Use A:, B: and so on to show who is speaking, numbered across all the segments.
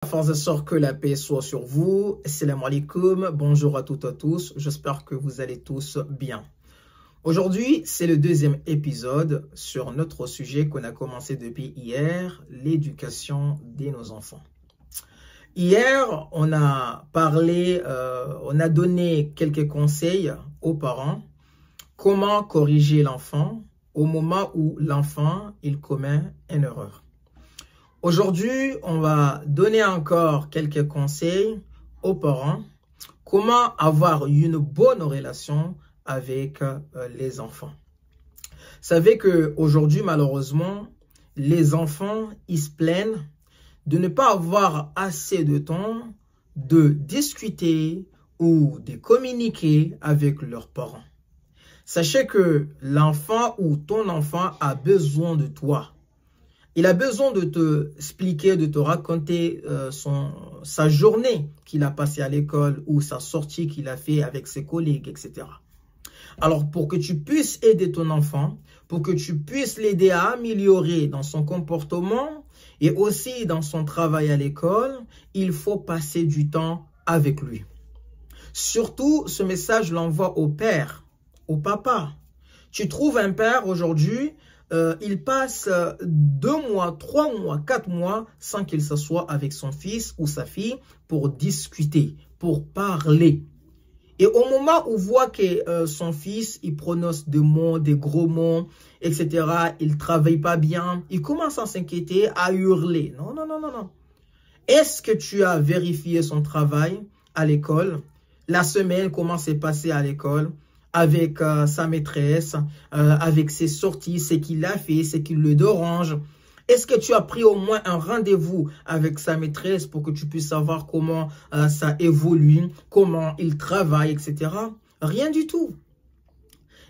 A: Frères et sœurs, que la paix soit sur vous. Assalamu alaikum, bonjour à toutes et à tous. J'espère que vous allez tous bien. Aujourd'hui, c'est le deuxième épisode sur notre sujet qu'on a commencé depuis hier, l'éducation de nos enfants. Hier, on a parlé, on a donné quelques conseils aux parents. Comment corriger l'enfant au moment où l'enfant il commet une erreur. Aujourd'hui, on va donner encore quelques conseils aux parents. Comment avoir une bonne relation avec les enfants. Vous savez qu'aujourd'hui, malheureusement, les enfants, ils se plaignent de ne pas avoir assez de temps de discuter ou de communiquer avec leurs parents. Sachez que l'enfant ou ton enfant a besoin de toi. Il a besoin de te expliquer, de te raconter sa journée qu'il a passée à l'école ou sa sortie qu'il a fait avec ses collègues, etc. Alors, pour que tu puisses aider ton enfant, pour que tu puisses l'aider à améliorer dans son comportement et aussi dans son travail à l'école, il faut passer du temps avec lui. Surtout, ce message l'envoie au père, au papa. Tu trouves un père aujourd'hui, il passe 2 mois, 3 mois, 4 mois sans qu'il s'assoie avec son fils ou sa fille pour discuter, pour parler. Et au moment où voit que son fils, il prononce des mots, des gros mots, etc., il ne travaille pas bien, il commence à s'inquiéter, à hurler. Non, non, non, non, non. Est-ce que tu as vérifié son travail à l'école? La semaine, comment s'est passé à l'école? Avec sa maîtresse, avec ses sorties, ce qu'il a fait, ce qui le dérange. Est-ce que tu as pris au moins un rendez-vous avec sa maîtresse pour que tu puisses savoir comment ça évolue, comment il travaille, etc. Rien du tout.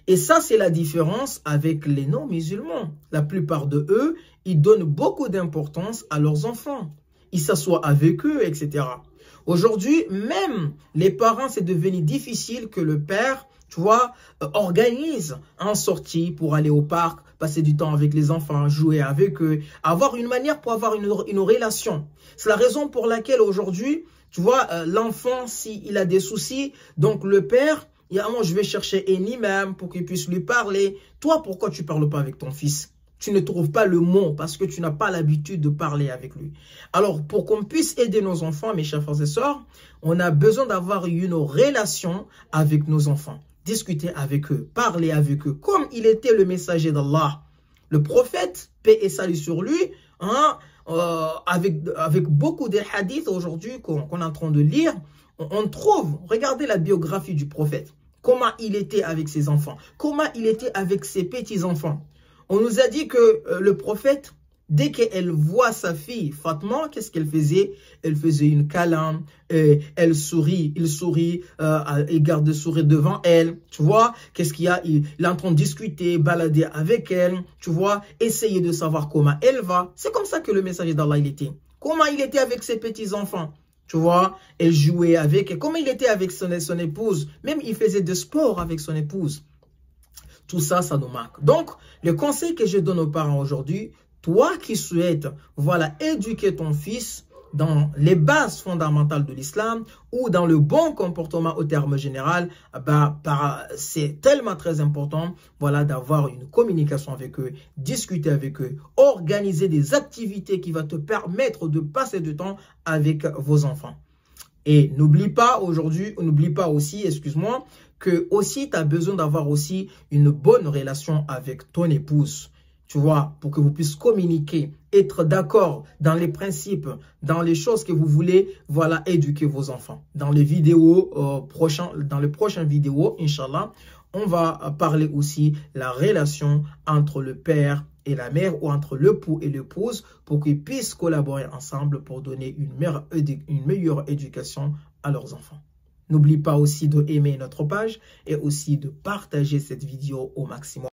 A: Et ça, c'est la différence avec les non-musulmans. La plupart de eux, ils donnent beaucoup d'importance à leurs enfants. Ils s'assoient avec eux, etc. Aujourd'hui, même les parents, c'est devenu difficile que le père, tu vois, organise une sortie pour aller au parc, passer du temps avec les enfants, jouer avec eux, avoir une manière pour avoir une relation. C'est la raison pour laquelle aujourd'hui, tu vois, l'enfant, s'il a des soucis, donc le père, moi, je vais chercher un imam pour qu'il puisse lui parler. Toi, pourquoi tu ne parles pas avec ton fils? Tu ne trouves pas le mot parce que tu n'as pas l'habitude de parler avec lui. Alors, pour qu'on puisse aider nos enfants, mes chers frères et sœurs, on a besoin d'avoir une relation avec nos enfants. Discuter avec eux, parler avec eux, comme il était le messager d'Allah. Le prophète, paix et salut sur lui, hein, avec beaucoup de hadiths aujourd'hui qu'on est en train de lire, on trouve, regardez la biographie du prophète, comment il était avec ses enfants, comment il était avec ses petits-enfants. On nous a dit que le prophète, dès qu'elle voit sa fille Fatma, qu'est-ce qu'elle faisait? Elle faisait une câlin, elle sourit, il sourit, il garde le sourire devant elle, tu vois? Qu'est-ce qu'il y a? Il est en train de discuter, balader avec elle, tu vois? Essayer de savoir comment elle va. C'est comme ça que le messager d'Allah il était. Comment il était avec ses petits-enfants? Tu vois? Elle jouait avec elle. Comment il était avec son épouse? Même il faisait de sport avec son épouse. Tout ça, ça nous marque. Donc, le conseil que je donne aux parents aujourd'hui, toi qui souhaites, voilà, éduquer ton fils dans les bases fondamentales de l'islam ou dans le bon comportement au terme général, c'est tellement très important, voilà, d'avoir une communication avec eux, discuter avec eux, organiser des activités qui vont te permettre de passer du temps avec vos enfants. Et n'oublie pas aujourd'hui, n'oublie pas aussi, excuse-moi, que aussi tu as besoin d'avoir aussi une bonne relation avec ton épouse. Tu vois, pour que vous puissiez communiquer, être d'accord dans les principes, dans les choses que vous voulez, voilà, éduquer vos enfants. Dans les vidéos dans les prochaines vidéos, Inch'Allah, on va parler aussi la relation entre le père et la mère ou entre l'époux et l'épouse pour qu'ils puissent collaborer ensemble pour donner une meilleure éducation à leurs enfants. N'oublie pas aussi d'aimer notre page et aussi de partager cette vidéo au maximum.